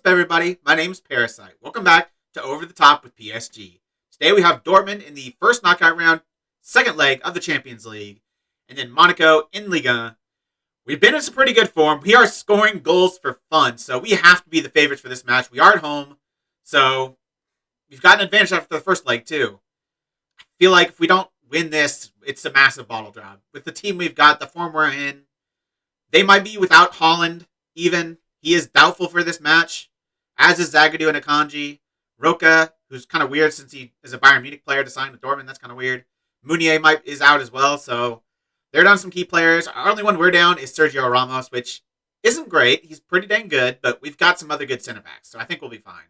up, everybody? My name's Parasite. Welcome back to Over the Top with PSG. Today we have Dortmund in the first knockout round, second leg of the Champions League, and then Monaco in Ligue. We've been in some pretty good form. We are scoring goals for fun, so we have to be the favorites for this match. We are at home, so we've got an advantage after the first leg, too. I feel like if we don't win this, it's a massive bottle drop. With the team we've got, the form we're in, they might be without Haaland, even. He is doubtful for this match, as is Zagadou and Akanji. Roca, who's kind of weird since he is a Bayern Munich player to sign with Dortmund. That's kind of weird. Meunier is out as well, so they're down some key players. Our only one we're down is Sergio Ramos, which isn't great. He's pretty dang good, but we've got some other good center backs, so I think we'll be fine.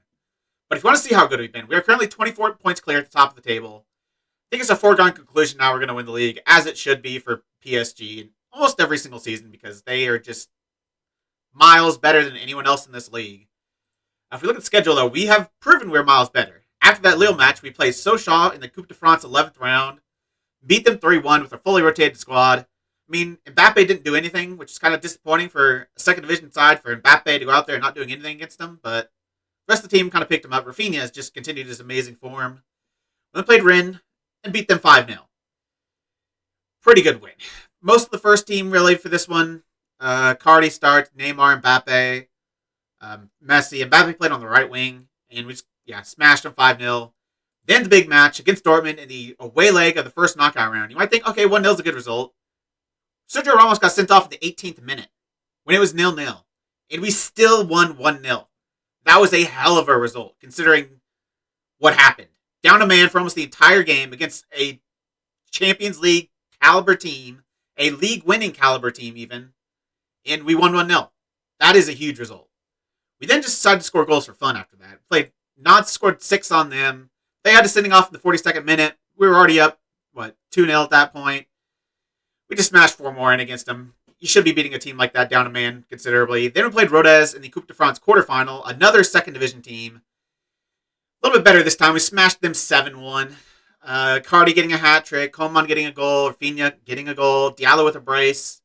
But if you want to see how good we've been, we are currently 24 points clear at the top of the table. I think it's a foregone conclusion now we're going to win the league, as it should be for PSG almost every single season, because they are just miles better than anyone else in this league. Now, if we look at the schedule, though, we have proven we're miles better. After that Lille match, we played Sochaux in the Coupe de France 11th round, beat them 3-1 with a fully rotated squad. I mean, Mbappe didn't do anything, which is kind of disappointing for a second division side for Mbappe to go out there and not doing anything against them, but the rest of the team kind of picked him up. Rafinha has just continued his amazing form. We played Rennes and beat them 5-0. Pretty good win. Most of the first team, really, for this one. Cardi starts, Neymar, Mbappe, Messi. Mbappe played on the right wing, and we just, smashed them 5-0. Then the big match against Dortmund in the away leg of the first knockout round. You might think, okay, 1-0 is a good result. Sergio Ramos got sent off in the 18th minute when it was 0-0, and we still won 1-0. That was a hell of a result, considering what happened. Down a man for almost the entire game against a Champions League caliber team, a league-winning caliber team even, and we won 1-0. That is a huge result. We then just decided to score goals for fun after that. Played Nods scored 6 on them. They had us sending off in the 42nd minute. We were already up, 2-0 at that point. We just smashed 4 more in against them. You should be beating a team like that down a man considerably. Then we played Rodez in the Coupe de France quarterfinal, another second division team. A little bit better this time. We smashed them 7-1. Cardi getting a hat trick, Coman getting a goal, Rafinha getting a goal, Diallo with a brace.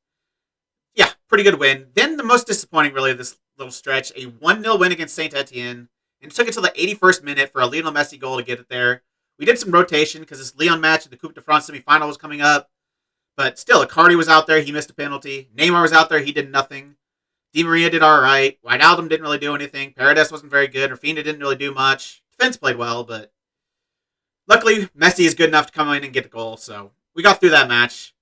Yeah, pretty good win. Then the most disappointing, really, of this little stretch, a 1-0 win against Saint-Etienne. And it took until the 81st minute for a Lionel Messi goal to get it there. We did some rotation because this Lyon match in the Coupe de France semifinal was coming up. But still, Icardi was out there. He missed a penalty. Neymar was out there. He did nothing. Di Maria did all right. Wijnaldum didn't really do anything. Paredes wasn't very good. Rafinha didn't really do much. Defense played well, but luckily, Messi is good enough to come in and get the goal. So we got through that match.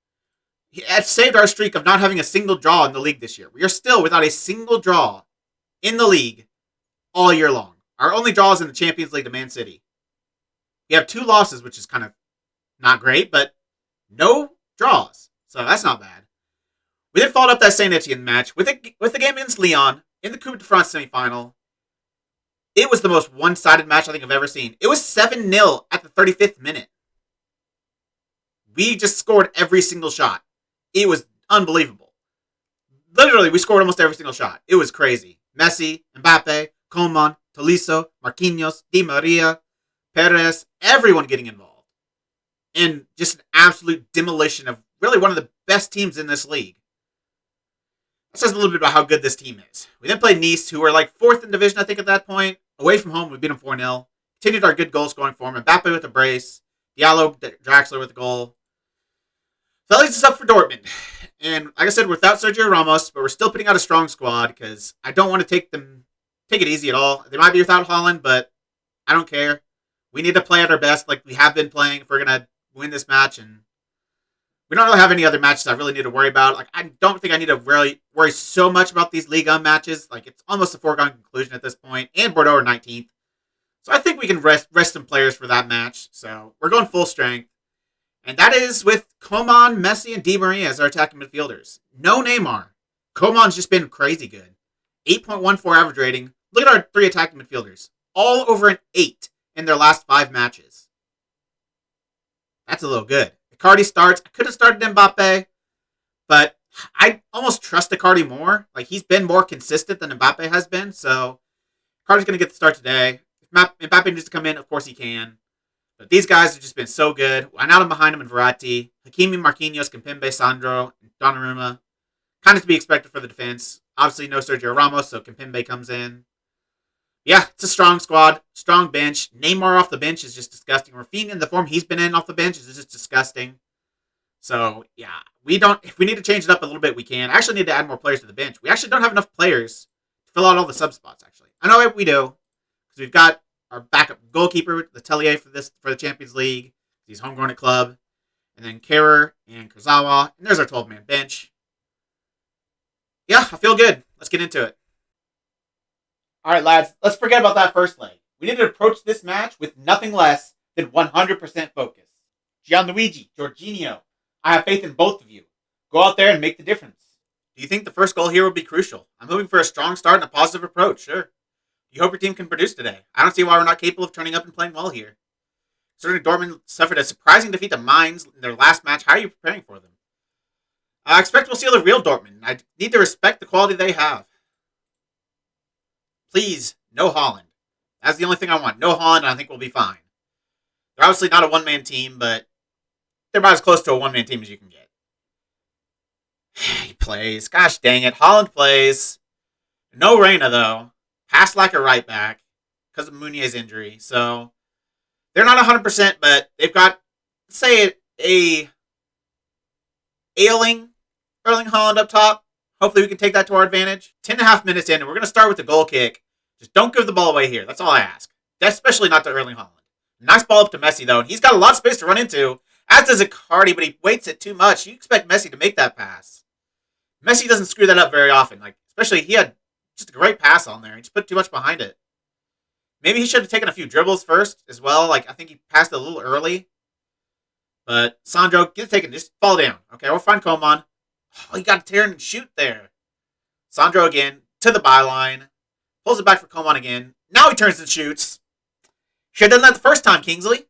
It saved our streak of not having a single draw in the league this year. We are still without a single draw in the league all year long. Our only draw is in the Champions League to Man City. We have 2 losses, which is kind of not great, but no draws. So that's not bad. We then followed up that Saint Etienne match with the game against Lyon in the Coupe de France semifinal. It was the most one-sided match I think I've ever seen. It was 7-0 at the 35th minute. We just scored every single shot. It was unbelievable. Literally, we scored almost every single shot. It was crazy. Messi, Mbappe, Coman, Tolisso, Marquinhos, Di Maria, Perez, everyone getting involved. And just an absolute demolition of really one of the best teams in this league. That says a little bit about how good this team is. We then played Nice, who were like 4th in division, I think, at that point. Away from home, we beat them 4-0. Continued our good goal scoring form. Mbappe with a brace. Diallo, Draxler with a goal. So that leads us up for Dortmund. And like I said, without Sergio Ramos, but we're still putting out a strong squad because I don't want to take it easy at all. They might be without Haaland, but I don't care. We need to play at our best like we have been playing if we're going to win this match. And we don't really have any other matches I really need to worry about. Like, I don't think I need to really worry so much about these Ligue 1 matches. Like, it's almost a foregone conclusion at this point. And Bordeaux are 19th. So I think we can rest some players for that match. So we're going full strength. And that is with Coman, Messi, and Di Maria as our attacking midfielders. No Neymar. Coman's just been crazy good. 8.14 average rating. Look at our 3 attacking midfielders. All over an 8 in their last 5 matches. That's a little good. Icardi starts. I could have started Mbappe, but I almost trust Icardi more. Like, he's been more consistent than Mbappe has been, so Icardi's going to get the start today. If Mbappe needs to come in, of course he can. But these guys have just been so good. Wijnaldum behind him and Verratti. Hakimi, Marquinhos, Kimpembe, Sandro, and Donnarumma. Kind of to be expected for the defense. Obviously, no Sergio Ramos, so Kimpembe comes in. Yeah, it's a strong squad, strong bench. Neymar off the bench is just disgusting. Rafinha in the form he's been in off the bench is just disgusting. So yeah, we don't. If we need to change it up a little bit, we can. I actually need to add more players to the bench. We actually don't have enough players to fill out all the sub spots. Actually, I know we do because we've got our backup goalkeeper, the Tellier for the Champions League. He's homegrown at club, and then Kerr and Kurzawa, and there's our 12-man bench. Yeah, I feel good. Let's get into it. All right, lads, let's forget about that first leg. We need to approach this match with nothing less than 100% focus. Gianluigi, Jorginho, I have faith in both of you. Go out there and make the difference. Do you think the first goal here will be crucial? I'm hoping for a strong start and a positive approach, sure. You hope your team can produce today. I don't see why we're not capable of turning up and playing well here. Considering Dortmund suffered a surprising defeat to Mainz in their last match, how are you preparing for them? I expect we'll see the real Dortmund. I need to respect the quality they have. Please, no Haaland. That's the only thing I want. No Haaland, and I think we'll be fine. They're obviously not a one-man team, but they're about as close to a one-man team as you can get. He plays. Gosh dang it. Haaland plays. No Reina, though. Passed like a right back because of Meunier's injury. So, they're not 100%, but they've got, let's say, a Erling Haaland up top. Hopefully we can take that to our advantage. 10.5 minutes in, and we're going to start with the goal kick. Just don't give the ball away here. That's all I ask. Especially not to Erling Haaland. Nice ball up to Messi, though. And he's got a lot of space to run into, as does Icardi, but he waits it too much. You expect Messi to make that pass. Messi doesn't screw that up very often. Especially, he had just a great pass on there. He just put too much behind it. Maybe he should have taken a few dribbles first as well. I think he passed it a little early. But Sandro, get it taken. Just fall down. Okay, we'll find Coman. Oh, he got to turn and shoot there. Sandro again, to the byline. Pulls it back for Coman again. Now he turns and shoots. Should have done that the first time, Kingsley.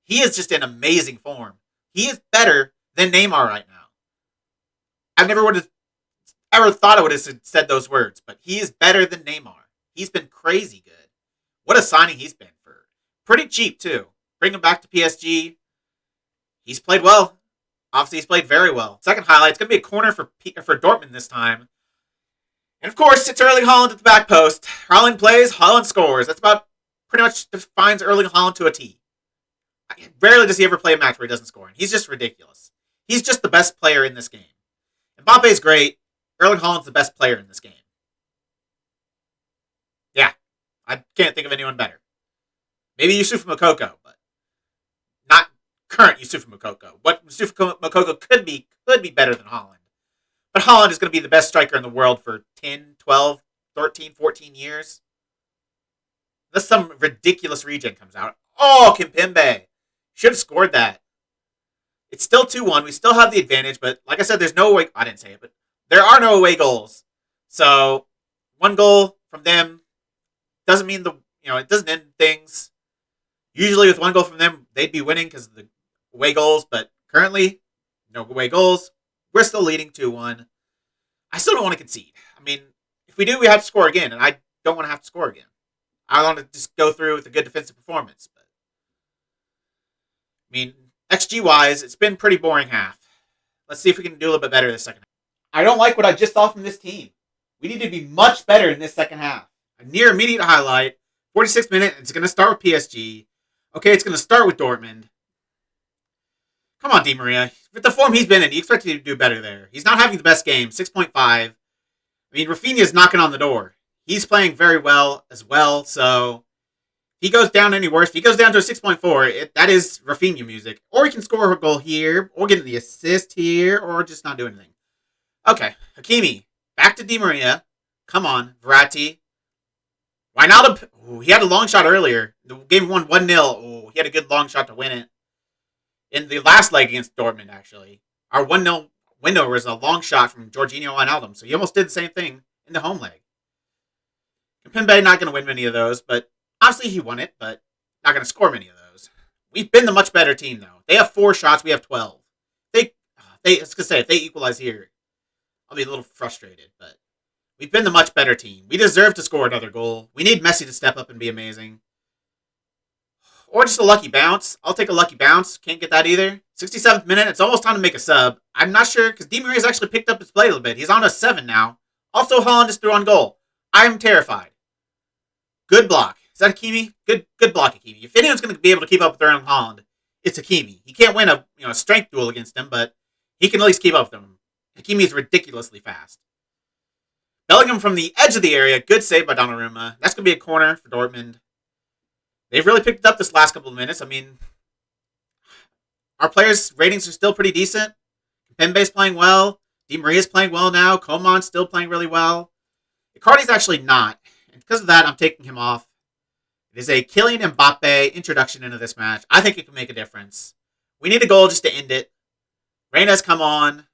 He is just in amazing form. He is better than Neymar right now. I never would have ever thought I would have said those words, but he is better than Neymar. He's been crazy good. What a signing he's been for. Pretty cheap, too. Bring him back to PSG. He's played well. Obviously, he's played very well. Second highlight, it's going to be a corner for Dortmund this time. And, of course, it's Erling Haaland at the back post. Erling plays, Haaland scores. That's about pretty much defines Erling Haaland to a T. Rarely does he ever play a match where he doesn't score. And he's just ridiculous. He's just the best player in this game. Mbappe is great. Erling Haaland's the best player in this game. Yeah. I can't think of anyone better. Maybe Yusufa Moukoko, but not current Yusufa Moukoko. What Yusufa Moukoko could be better than Haaland. But Haaland is going to be the best striker in the world for 10, 12, 13, 14 years. Unless some ridiculous regen comes out. Oh, Kimpembe. Should have scored that. It's still 2-1. We still have the advantage, but like I said, there's no away... I didn't say it, but there are no away goals. So, one goal from them doesn't mean it doesn't end things. Usually with one goal from them, they'd be winning because of the away goals, but currently, no away goals. We're still leading 2-1. I still don't want to concede. I mean, if we do, we have to score again, and I don't want to have to score again. I want to just go through with a good defensive performance. But I mean, XG-wise, it's been pretty boring half. Let's see if we can do a little bit better this second half. I don't like what I just saw from this team. We need to be much better in this second half. A near immediate highlight. 46 minutes. It's going to start with PSG. Okay, it's going to start with Dortmund. Come on, Di Maria. With the form he's been in, you expect him to do better there. He's not having the best game. 6.5. I mean, Rafinha's knocking on the door. He's playing very well as well, so if he goes down any worse, if he goes down to a 6.4, that is Rafinha music. Or he can score a goal here, or get the assist here, or just not do anything. Okay, Hakimi. Back to Di Maria. Come on, Verratti. Wijnaldum. Ooh, he had a long shot earlier. The game won 1-0. Oh, he had a good long shot to win it. In the last leg against Dortmund, actually. Our 1-0 window was a long shot from Jorginho Wijnaldum, so he almost did the same thing in the home leg. Kimpembe not going to win many of those, but obviously he won it, but not going to score many of those. We've been the much better team, though. They have 4 shots, we have 12. I was going to say, if they equalize here, I'll be a little frustrated, but we've been the much better team. We deserve to score another goal. We need Messi to step up and be amazing. Or just a lucky bounce. I'll take a lucky bounce. Can't get that either. 67th minute. It's almost time to make a sub. I'm not sure because Di Maria's actually picked up his play a little bit. He's on a 7 now. Also, Haaland is through on goal. I'm terrified. Good block. Is that Hakimi? Good block, Hakimi. If anyone's going to be able to keep up with Erling Haaland, it's Hakimi. He can't win a strength duel against him, but he can at least keep up with him. Hakimi is ridiculously fast. Bellingham from the edge of the area. Good save by Donnarumma. That's going to be a corner for Dortmund. They've really picked it up this last couple of minutes. I mean, our players' ratings are still pretty decent. Pembe's playing well. Di Maria's playing well now. Coman's still playing really well. Icardi's actually not. And because of that, I'm taking him off. It is a Kylian Mbappe introduction into this match. I think it can make a difference. We need a goal just to end it. Reyna's come on.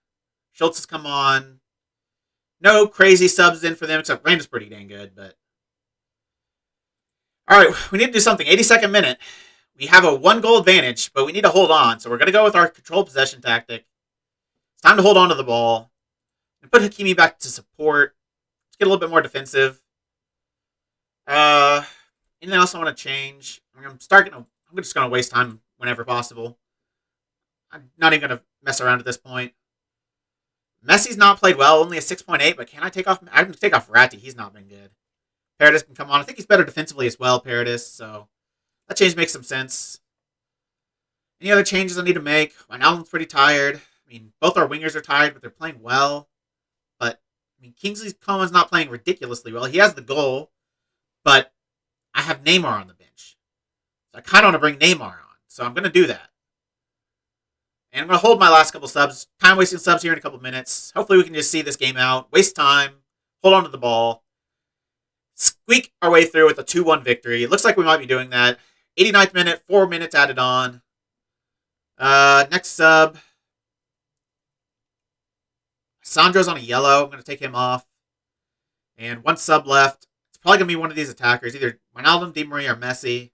Schultz has come on. No crazy subs in for them, except Reyna's pretty dang good. But all right, we need to do something. 82nd minute. We have a 1-goal advantage, but we need to hold on. So we're going to go with our control possession tactic. It's time to hold on to the ball. And put Hakimi back to support. Let's get a little bit more defensive. Anything else I want to change? I'm just going to waste time whenever possible. I'm not even going to mess around at this point. Messi's not played well, only a 6.8, but can I take off? I can take off Verratti. He's not been good. Paredes can come on. I think he's better defensively as well, Paredes, so that change makes some sense. Any other changes I need to make? Wijnaldum's pretty tired. I mean, both our wingers are tired, but they're playing well. But, I mean, Kingsley Coman's not playing ridiculously well. He has the goal, but I have Neymar on the bench. So I kind of want to bring Neymar on, so I'm going to do that. And I'm going to hold my last couple subs. Time-wasting subs here in a couple minutes. Hopefully we can just see this game out. Waste time. Hold on to the ball. Squeak our way through with a 2-1 victory. It looks like we might be doing that. 89th minute, 4 minutes added on. Next sub. Sandro's on a yellow. I'm going to take him off. And 1 sub left. It's probably going to be one of these attackers. Either Wijnaldum, Di Maria, or Messi.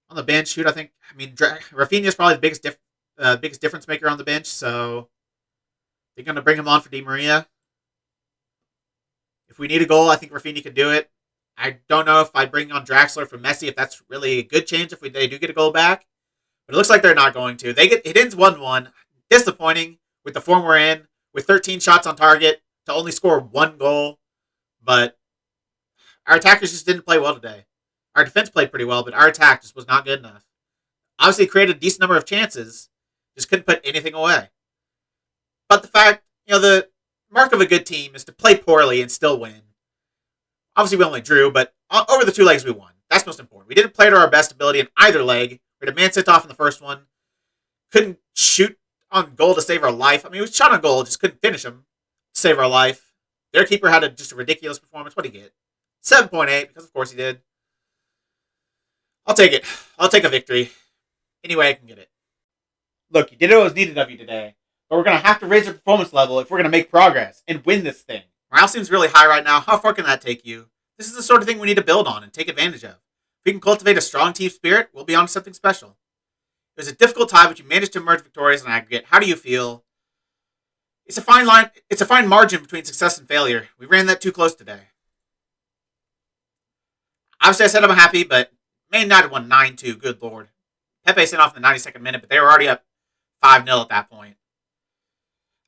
On the bench, shoot, I think. I mean, Rafinha's probably the biggest difference maker on the bench, so they're going to bring him on for Di Maria. If we need a goal, I think Rafinha could do it. I don't know if I bring on Draxler for Messi, if that's really a good change if they do get a goal back. But it looks like they're not going to. It ends 1-1. Disappointing with the form we're in, with 13 shots on target to only score 1 goal. But our attackers just didn't play well today. Our defense played pretty well, but our attack just was not good enough. Obviously, created a decent number of chances, just couldn't put anything away. But the fact, the mark of a good team is to play poorly and still win. Obviously, we only drew, but over the 2 legs, we won. That's most important. We didn't play to our best ability in either leg. We had a man sent off in the first one. Couldn't shoot on goal to save our life. I mean, we shot on goal, just couldn't finish him to save our life. Their keeper had just a ridiculous performance. What did he get? 7.8, because of course he did. I'll take it. I'll take a victory. Any way I can get it. Look, you did what was needed of you today. But we're going to have to raise our performance level if we're going to make progress and win this thing. Morale seems really high right now. How far can that take you? This is the sort of thing we need to build on and take advantage of. If we can cultivate a strong team spirit, we'll be on to something special. It was a difficult time, but you managed to emerge victorious in aggregate. How do you feel? It's a fine line. It's a fine margin between success and failure. We ran that too close today. Obviously, I said I'm happy, but Man United won 9-2. Good lord. Pepe sent off in the 92nd minute, but they were already up 5-0 at that point.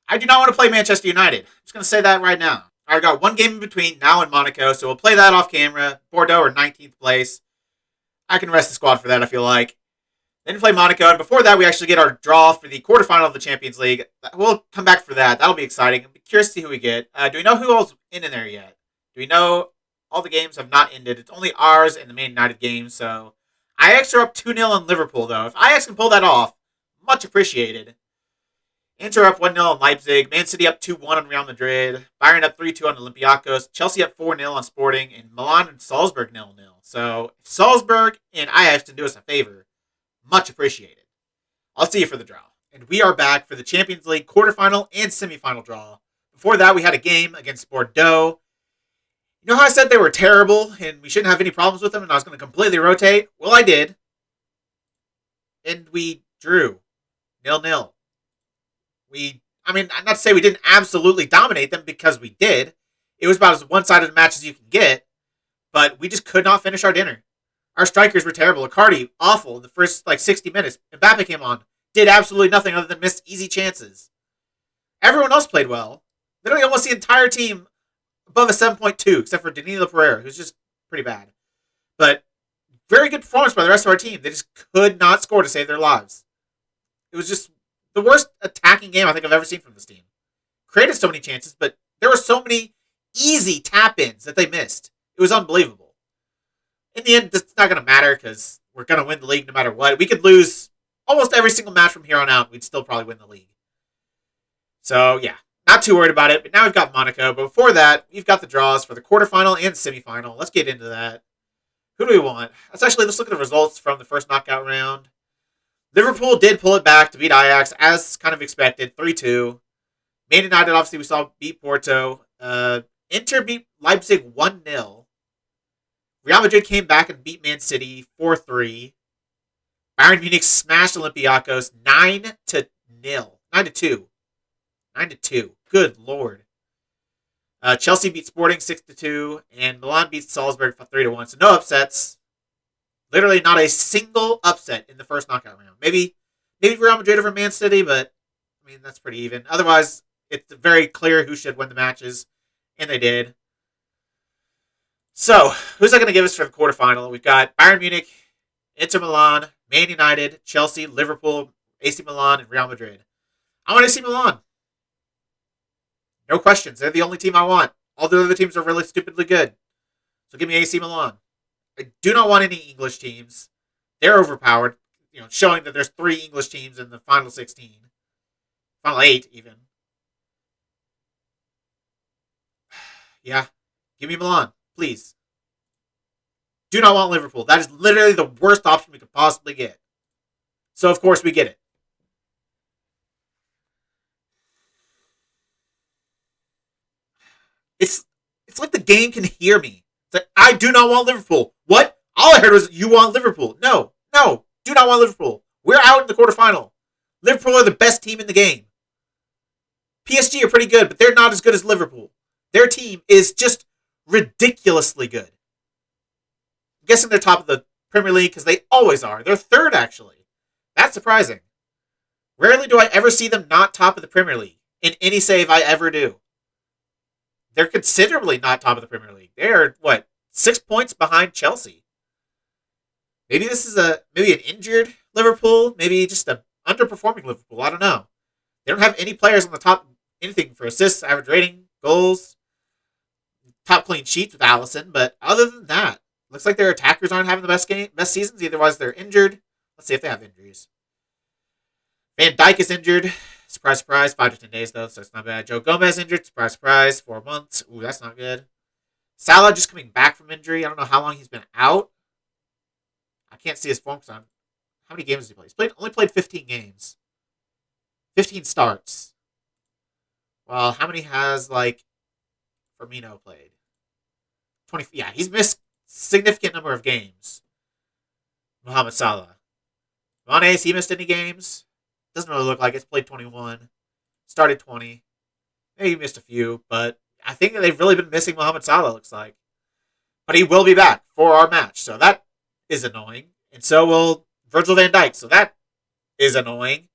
I do not want to play Manchester United. I'm just going to say that right now. I got 1 game in between now and Monaco, so we'll play that off camera. Bordeaux are 19th place. I can rest the squad for that, I feel like. Then we play Monaco, and before that, we actually get our draw for the quarterfinal of the Champions League. We'll come back for that. That'll be exciting. I'm curious to see who we get. Do we know who else in there yet? Do we know all the games have not ended? It's only ours and the Man United game, so Ajax are up 2-0 on Liverpool, though. If Ajax can pull that off, much appreciated. Inter up 1-0 on Leipzig. Man City up 2-1 on Real Madrid. Bayern up 3-2 on Olympiacos. Chelsea up 4-0 on Sporting. And Milan and Salzburg 0-0. So if Salzburg and Ajax can do us a favor, much appreciated. I'll see you for the draw. And we are back for the Champions League quarterfinal and semifinal draw. Before that, we had a game against Bordeaux. You know how I said they were terrible and we shouldn't have any problems with them and I was going to completely rotate? Well, I did. And we drew 0-0. Not to say we didn't absolutely dominate them because we did. It was about as one-sided a match as you can get. But we just could not finish our dinner. Our strikers were terrible. Icardi, awful in the first 60 minutes. Mbappe came on. Did absolutely nothing other than miss easy chances. Everyone else played well. Literally almost the entire team above a 7.2, except for Danilo Pereira, who's just pretty bad. But very good performance by the rest of our team. They just could not score to save their lives. It was just the worst attacking game I think I've ever seen from this team. Created so many chances, but there were so many easy tap-ins that they missed. It was unbelievable. In the end, it's not going to matter because we're going to win the league no matter what. We could lose almost every single match from here on out. We'd still probably win the league. So, yeah, not too worried about it. But now we've got Monaco. But before that, we've got the draws for the quarterfinal and semifinal. Let's get into that. Who do we want? Let's look at the results from the first knockout round. Liverpool did pull it back to beat Ajax, as kind of expected, 3-2. Man United, obviously, we saw beat Porto. Inter beat Leipzig 1-0. Real Madrid came back and beat Man City 4-3. Bayern Munich smashed Olympiacos 9-0. 9-2. 9-2. Good lord. Chelsea beat Sporting 6-2. And Milan beat Salzburg 3-1. So no upsets. Literally not a single upset in the first knockout round. Maybe Real Madrid over Man City, but I mean that's pretty even. Otherwise, it's very clear who should win the matches, and they did. So, who's that going to give us for the quarterfinal? We've got Bayern Munich, Inter Milan, Man United, Chelsea, Liverpool, AC Milan, and Real Madrid. I want AC Milan. No questions. They're the only team I want. All the other teams are really stupidly good. So give me AC Milan. I do not want any English teams. They're overpowered. Showing that there's 3 English teams in the final 16. Final 8, even. Yeah. Give me Milan, please. Do not want Liverpool. That is literally the worst option we could possibly get. So, of course, we get it. It's like the game can hear me. It's like, I do not want Liverpool. What? All I heard was, you want Liverpool. No. Do not want Liverpool. We're out in the quarterfinal. Liverpool are the best team in the game. PSG are pretty good, but they're not as good as Liverpool. Their team is just ridiculously good. I'm guessing they're top of the Premier League because they always are. They're third, actually. That's surprising. Rarely do I ever see them not top of the Premier League in any save I ever do. They're considerably not top of the Premier League. They are, 6 points behind Chelsea. Maybe this is maybe an injured Liverpool. Maybe just an underperforming Liverpool. I don't know. They don't have any players on the top, anything for assists, average rating, goals, top clean sheets with Alisson. But other than that, looks like their attackers aren't having the best seasons. Otherwise, they're injured. Let's see if they have injuries. Van Dijk is injured. Surprise, surprise. 5 to 10 days, though, so it's not bad. Joe Gomez injured. Surprise, surprise. 4 months. Ooh, that's not good. Salah just coming back from injury. I don't know how long he's been out. I can't see his form because how many games has he played? He's only played 15 games. 15 starts. Well, how many has, Firmino played? 20. Yeah, he's missed significant number of games. Mohamed Salah. Mane, has he missed any games? Doesn't really look like it. He's played 21. Started 20. Maybe he missed a few, but I think they've really been missing Mohamed Salah, looks like. But he will be back for our match, so that is annoying. And so will Virgil van Dijk, so that is annoying.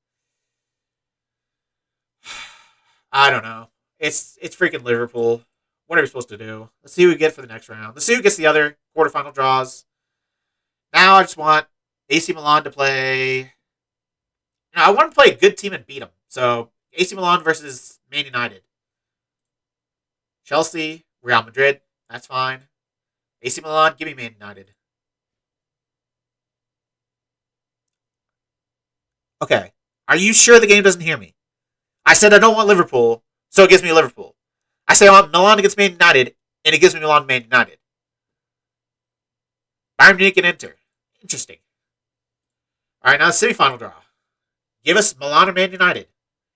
I don't know. It's freaking Liverpool. What are we supposed to do? Let's see who we get for the next round. Let's see who gets the other quarterfinal draws. Now I just want AC Milan to play. I want to play a good team and beat them. So AC Milan versus Man United. Chelsea, Real Madrid. That's fine. AC Milan, give me Man United. Okay. Are you sure the game doesn't hear me? I said I don't want Liverpool, so it gives me Liverpool. I say I want Milan against Man United, and it gives me Milan Man United. Bayern Munich and Inter. Interesting. All right, now the semifinal draw. Give us Milan or Man United.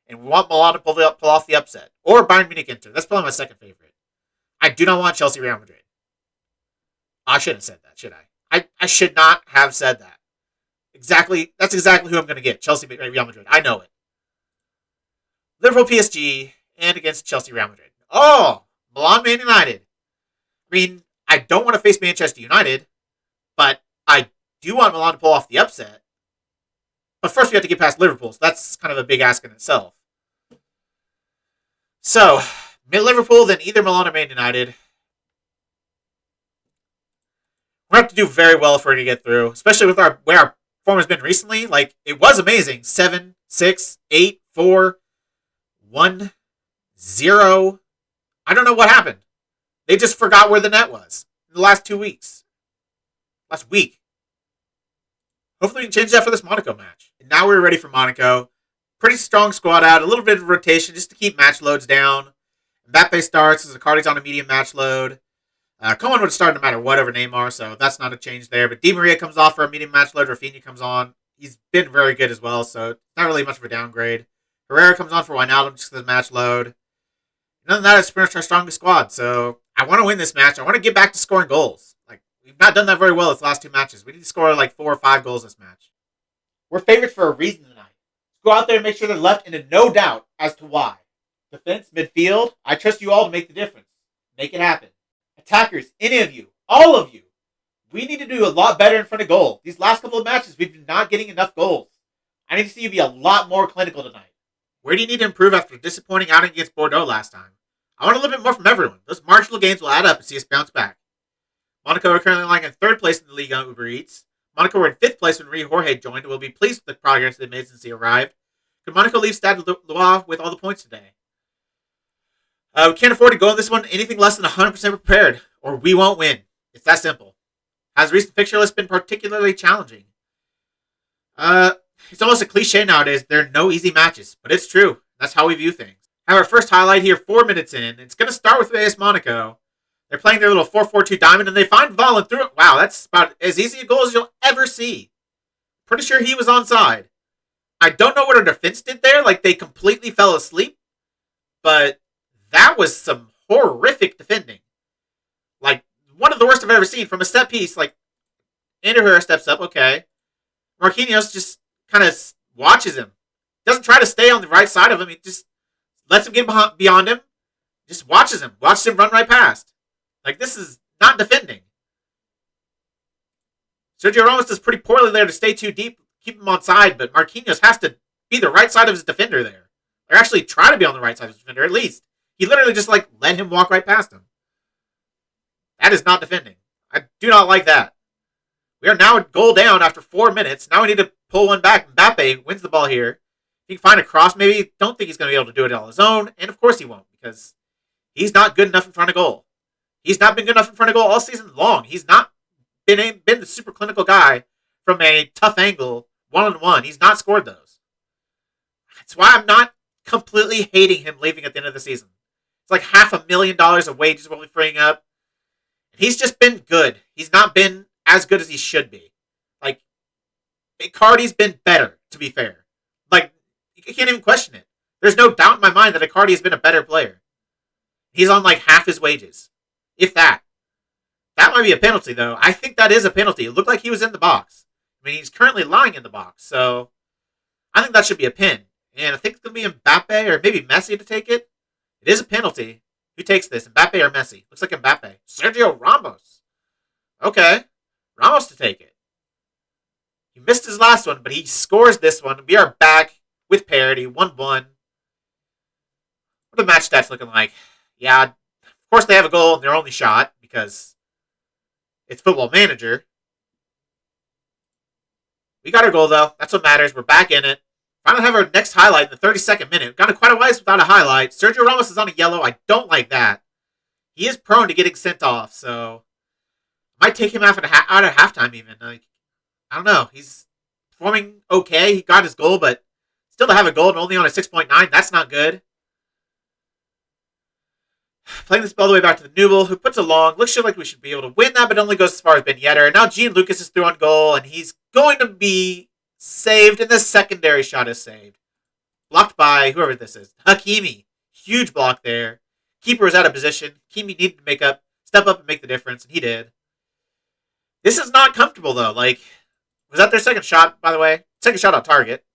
And we want Milan to pull off the upset. Or Bayern Munich Inter. That's probably my second favorite. I do not want Chelsea Real Madrid. I shouldn't have said that, should I? I should not have said that. That's exactly who I'm going to get. Chelsea Real Madrid. I know it. Liverpool PSG and against Chelsea Real Madrid. Oh, Milan Man United. I mean, I don't want to face Manchester United, but I do want Milan to pull off the upset. But first we have to get past Liverpool, so that's kind of a big ask in itself. So, Liverpool, then either Milan or Man United. We're going to have to do very well if we're going to get through, especially with our where our form has been recently. Like, it was amazing. 7, 6, 8, 4, 1, 0. I don't know what happened. They just forgot where the net was in the last 2 weeks. Last week. Hopefully we can change that for this Monaco match. And now we're ready for Monaco. Pretty strong squad out. A little bit of rotation just to keep match loads down. Mbappe starts as Icardi's on a medium match load. Coman would start no matter what over Neymar, so that's not a change there. But Di Maria comes off for a medium match load. Rafinha comes on. He's been very good as well, so not really much of a downgrade. Herrera comes on for Wijnaldum just because of the match load. And other than that, it's pretty much our strongest squad. So I want to win this match. I want to get back to scoring goals. Like, we've not done that very well this last 2 matches. We need to score like 4 or 5 goals this match. We're favorites for a reason tonight. Go out there and make sure they're left in no doubt as to why. Defense, midfield, I trust you all to make the difference. Make it happen. Attackers, any of you, all of you, we need to do a lot better in front of goal. These last couple of matches, we've been not getting enough goals. I need to see you be a lot more clinical tonight. Where do you need to improve after a disappointing outing against Bordeaux last time? I want a little bit more from everyone. Those marginal gains will add up and see us bounce back. Monaco are currently lying in 3rd place in the Ligue on Uber Eats. Monaco were in 5th place when Jorge joined and will be pleased with the progress they've made since he arrived. Could Monaco leave Stade Loire with all the points today? We can't afford to go on this one anything less than 100% prepared, or we won't win. It's that simple. Has the recent fixture list been particularly challenging? It's almost a cliche nowadays. There are no easy matches, but it's true. That's how we view things. Have our first highlight here 4 minutes in. It's going to start with AS Monaco. They're playing their little 4-4-2 diamond, and they find Haaland through it. Wow, that's about as easy a goal as you'll ever see. Pretty sure he was onside. I don't know what our defense did there. Like, they completely fell asleep. But that was some horrific defending. Like, one of the worst I've ever seen. From a set piece, like, Ander Herrera steps up, okay. Marquinhos just kind of watches him. Doesn't try to stay on the right side of him. He just lets him get beyond him. Just watches him. Watches him run right past. Like, this is not defending. Sergio Ramos does pretty poorly there to stay too deep, keep him on side, but Marquinhos has to be the right side of his defender there. Or actually try to be on the right side of his defender, at least. He literally just, like, let him walk right past him. That is not defending. I do not like that. We are now goal down after 4 minutes. Now we need to pull one back. Mbappe wins the ball here. He can find a cross, maybe. Don't think he's going to be able to do it on his own. And of course he won't, because he's not good enough in front of goal. He's not been good enough in front of goal all season long. He's not been the super clinical guy from a tough angle, 1-on-1. He's not scored those. That's why I'm not completely hating him leaving at the end of the season. It's like $500,000 of wages we'll be freeing up. He's just been good. He's not been as good as he should be. Like, Icardi's been better, to be fair. Like, you can't even question it. There's no doubt in my mind that Icardi has been a better player. He's on like half his wages. If that. That might be a penalty, though. I think that is a penalty. It looked like he was in the box. I mean, he's currently lying in the box, so I think that should be a pin. And I think it's going to be Mbappe or maybe Messi to take it. It is a penalty. Who takes this? Mbappe or Messi? Looks like Mbappe. Sergio Ramos. Okay. Ramos to take it. He missed his last one, but he scores this one. We are back with parity. 1-1. What are the match stats looking like? Yeah, of course they have a goal in their only shot because it's Football Manager. We got our goal, though. That's what matters. We're back in it. Finally have our next highlight in the 32nd minute. Got quite a ways without a highlight. Sergio Ramos is on a yellow. I don't like that. He is prone to getting sent off, so I might take him out at halftime even. Like, I don't know. He's performing okay. He got his goal, but still to have a goal and only on a 6.9, that's not good. Playing this ball all the way back to the Newell, who puts it long. Looks like we should be able to win that, but only goes as far as Ben Yedder. Now Gian Lucas is through on goal, and he's going to be saved, and the secondary shot is saved. Blocked by whoever this is. Hakimi. Huge block there. Keeper is out of position. Hakimi needed to step up and make the difference, and he did. This is not comfortable, though. Like, was that their second shot, by the way? Second shot on target.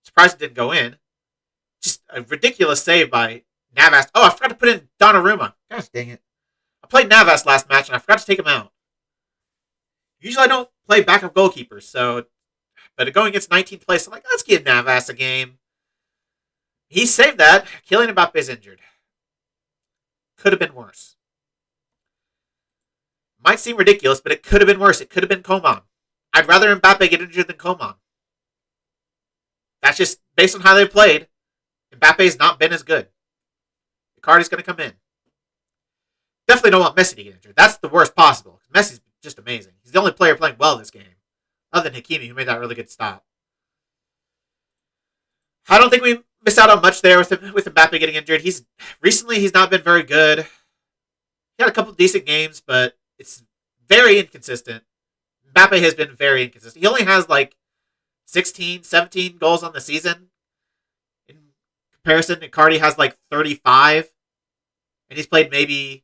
Surprised it didn't go in. Just a ridiculous save by Navas. Oh, I forgot to put in Donnarumma. Gosh dang it. I played Navas last match, and I forgot to take him out. Usually I don't play backup goalkeepers, but going against 19th place, I'm like, let's give Navas a game. He saved that. Kylian Mbappe is injured. Could have been worse. Might seem ridiculous, but it could have been worse. It could have been Coman. I'd rather Mbappe get injured than Coman. That's just based on how they've played. Mbappe's not been as good. Icardi's going to come in. Definitely don't want Messi to get injured. That's the worst possible. Messi's just amazing. He's the only player playing well this game, other than Hakimi, who made that really good stop. I don't think we miss out on much there with Mbappe getting injured. Recently he's not been very good. He had a couple of decent games, but it's very inconsistent. Mbappe has been very inconsistent. He only has like 16, 17 goals on the season. In comparison, Icardi has like 35. And he's played maybe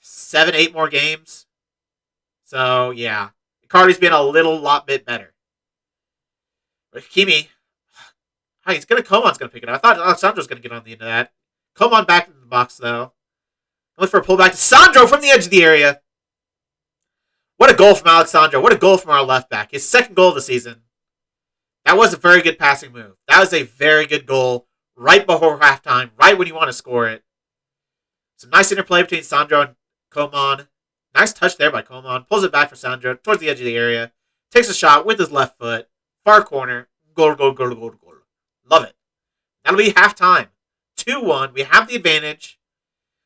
7, 8 more games. So, yeah. Icardi's been a lot bit better. But Hakimi, Coman's going to pick it up. I thought Alexandro's going to get on the end of that. Coman back in the box, though. Look for a pullback to Sandro from the edge of the area. What a goal from Alexandro. What a goal from our left back. His second goal of the season. That was a very good passing move. That was a very good goal right before halftime, right when you want to score it. Some nice interplay between Sandro and Coman. Nice touch there by Coman. Pulls it back for Sandro towards the edge of the area. Takes a shot with his left foot. Far corner. Goal, goal, goal, goal, goal. Love it. That'll be halftime. 2-1. We have the advantage.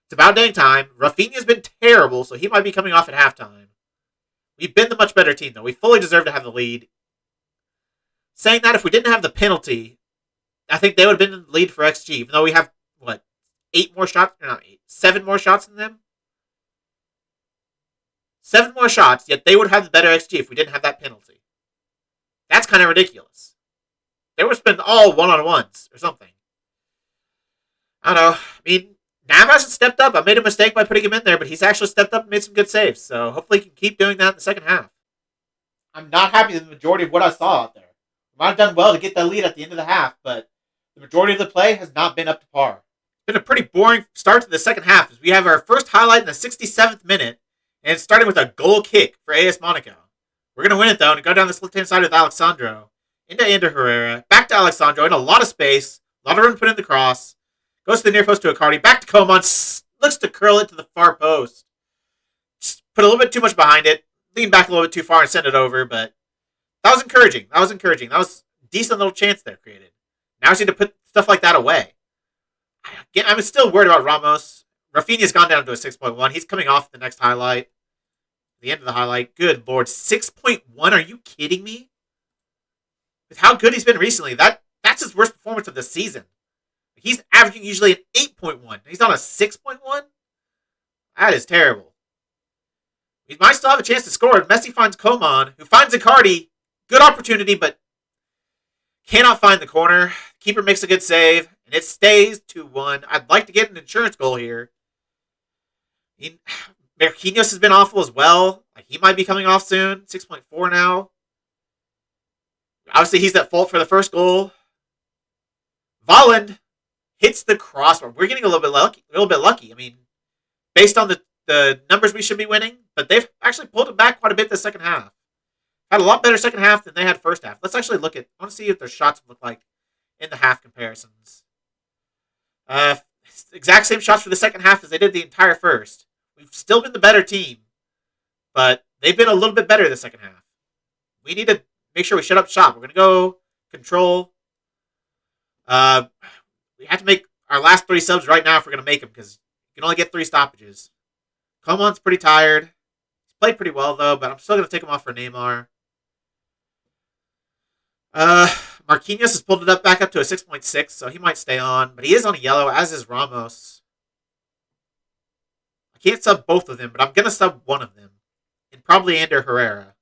It's about dang time. Rafinha's been terrible, so he might be coming off at halftime. We've been the much better team, though. We fully deserve to have the lead. Saying that, if we didn't have the penalty, I think they would have been in the lead for XG, even though we have, 8 more shots? Or not 8. 7 more shots than them? 7 more shots, yet they would have the better XG if we didn't have that penalty. That's kind of ridiculous. They would spend all one-on-ones or something. I don't know. I mean, Nav hasn't stepped up. I made a mistake by putting him in there, but he's actually stepped up and made some good saves. So hopefully he can keep doing that in the second half. I'm not happy with the majority of what I saw out there. We might have done well to get that lead at the end of the half, but the majority of the play has not been up to par. It's been a pretty boring start to the second half, as we have our first highlight in the 67th minute, and it's starting with a goal kick for AS Monaco. We're going to win it, though, and go down this left-hand side with Alexandro. Into Ander Herrera. Back to Alexandro in a lot of space. A lot of room to put in the cross. Goes to the near post to Icardi. Back to Coman. Looks to curl it to the far post. Just put a little bit too much behind it. Lean back a little bit too far and send it over. But that was encouraging. That was a decent little chance there created. Now we need to put stuff like that away. Again, I'm still worried about Ramos. Rafinha's gone down to a 6.1. He's coming off the next highlight. The end of the highlight. Good Lord. 6.1? Are you kidding me? With how good he's been recently, that's his worst performance of the season. He's averaging usually an 8.1. He's on a 6.1? That is terrible. He might still have a chance to score. Messi finds Coman, who finds Icardi. Good opportunity, but cannot find the corner. Keeper makes a good save, and it stays 2-1. I'd like to get an insurance goal here. Marquinhos has been awful as well. He might be coming off soon. 6.4 now. Obviously, he's at fault for the first goal. Haaland hits the crossbar. We're getting a little bit lucky. I mean, based on the numbers we should be winning, but they've actually pulled it back quite a bit the second half. Had a lot better second half than they had first half. Let's actually I want to see what their shots look like in the half comparisons. Exact same shots for the second half as they did the entire first. We've still been the better team, but they've been a little bit better the second half. We need to make sure we shut up shop. We're going to go control. We have to make our last 3 subs right now if we're going to make them, because you can only get 3 stoppages. Coman's pretty tired. He's played pretty well, though, but I'm still going to take him off for Neymar. Marquinhos has pulled it back up to a 6.6, so he might stay on, but he is on a yellow, as is Ramos. I can't sub both of them, but I'm going to sub one of them, and probably Ander Herrera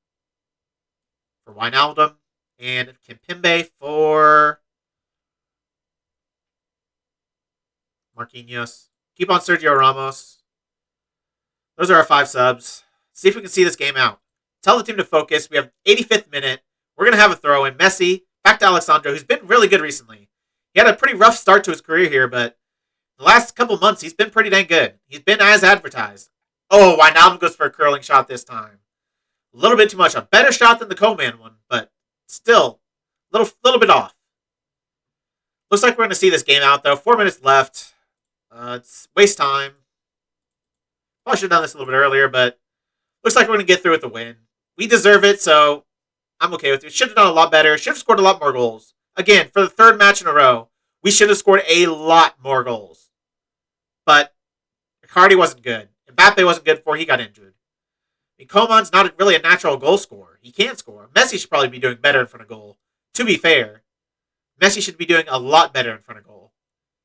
for Wijnaldum, and Kimpembe for Marquinhos. Keep on Sergio Ramos. Those are our 5 subs. See if we can see this game out. Tell the team to focus. We have 85th minute. We're going to have a throw in. Messi, back to Alexandro, who's been really good recently. He had a pretty rough start to his career here, but the last couple months, he's been pretty dang good. He's been as advertised. Oh, Wijnaldum goes for a curling shot this time. A little bit too much. A better shot than the Coman one, but still a little bit off. Looks like we're going to see this game out, though. 4 minutes left. It's waste time. Probably should have done this a little bit earlier, but looks like we're going to get through with the win. We deserve it, so I'm okay with it. Should have done a lot better. Should have scored a lot more goals. Again, for the third match in a row, we should have scored a lot more goals. But Icardi wasn't good. Mbappe wasn't good before he got injured. I mean, Coman's not really a natural goal scorer. He can't score. Messi should probably be doing better in front of goal. To be fair, Messi should be doing a lot better in front of goal.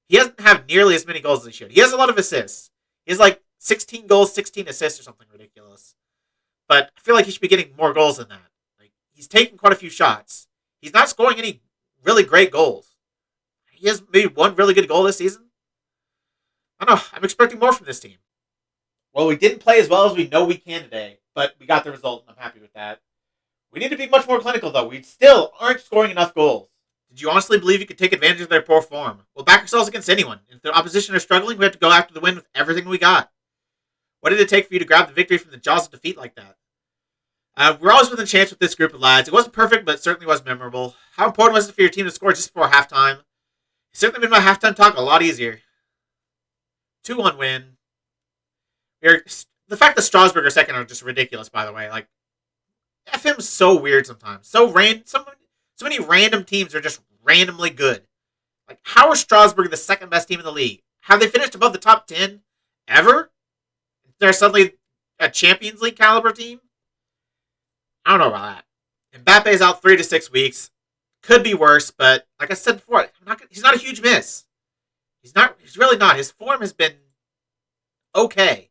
He doesn't have nearly as many goals as he should. He has a lot of assists. He has like 16 goals, 16 assists or something ridiculous. But I feel like he should be getting more goals than that. Like, he's taking quite a few shots. He's not scoring any really great goals. He has maybe one really good goal this season. I don't know. I'm expecting more from this team. Well, we didn't play as well as we know we can today, but we got the result, and I'm happy with that. We need to be much more clinical, though. We still aren't scoring enough goals. Did you honestly believe you could take advantage of their poor form? We'll back ourselves against anyone. If the opposition are struggling, we have to go after the win with everything we got. What did it take for you to grab the victory from the jaws of defeat like that? We're always within a chance with this group of lads. It wasn't perfect, but it certainly was memorable. How important was it for your team to score just before halftime? It certainly made my halftime talk a lot easier. 2-1 win. The fact that Strasbourg are second are just ridiculous, by the way. Like, FM's so weird sometimes. So many random teams are just randomly good. Like, how are Strasbourg the second best team in the league? Have they finished above the top 10 ever? They're suddenly a Champions League caliber team? I don't know about that. Mbappe's out 3 to 6 weeks. Could be worse, but like I said before, he's not a huge miss. He's really not. His form has been okay.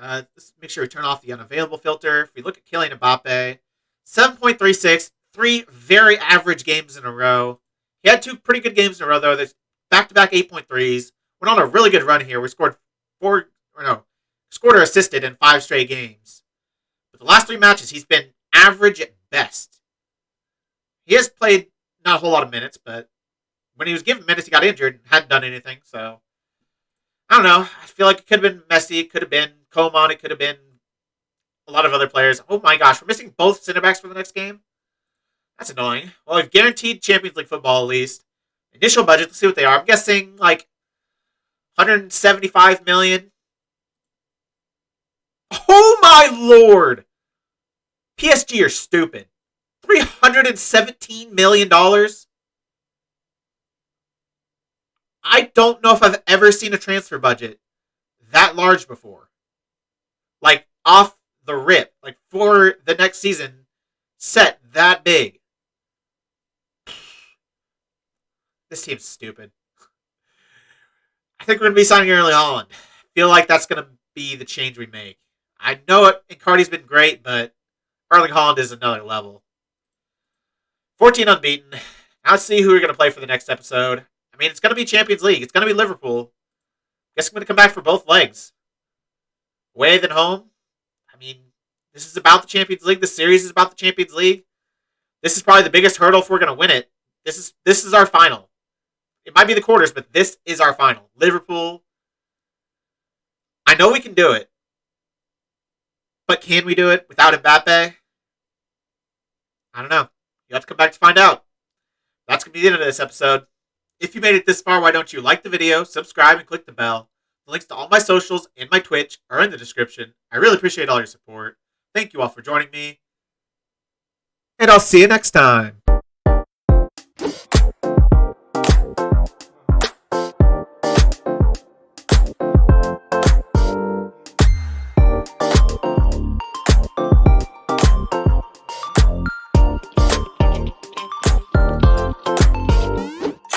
Let's make sure we turn off the unavailable filter. If we look at Kylian Mbappe, 7.36, 3 very average games in a row. He had 2 pretty good games in a row, though. There's back-to-back 8.3s. Went on a really good run here. We scored scored or assisted in 5 straight games. But the last 3 matches, he's been average at best. He has played not a whole lot of minutes, but when he was given minutes, he got injured and hadn't done anything, so I don't know. I feel like it could have been Messi. It could have been Coman. It could have been a lot of other players. Oh my gosh, we're missing both center backs for the next game? That's annoying. Well, we've guaranteed Champions League football at least. Initial budget, let's see what they are. I'm guessing like 175 million. Oh my lord! PSG are stupid. $317 million? I don't know if I've ever seen a transfer budget that large before. Like, off the rip. Like, for the next season, set that big. This team's stupid. I think we're going to be signing Erling Haaland. I feel like that's going to be the change we make. I know Icardi's been great, but Erling Haaland is another level. 14 unbeaten. Now let's see who we're going to play for the next episode. I mean, it's going to be Champions League. It's going to be Liverpool. Guess I'm going to come back for both legs. Away than home. I mean, this is about the Champions League. The series is about the Champions League. This is probably the biggest hurdle if we're going to win it. This is our final. It might be the quarters, but this is our final. Liverpool. I know we can do it. But can we do it without Mbappe? I don't know. You have to come back to find out. That's going to be the end of this episode. If you made it this far, why don't you like the video, subscribe, and click the bell. The links to all my socials and my Twitch are in the description. I really appreciate all your support. Thank you all for joining me. And I'll see you next time.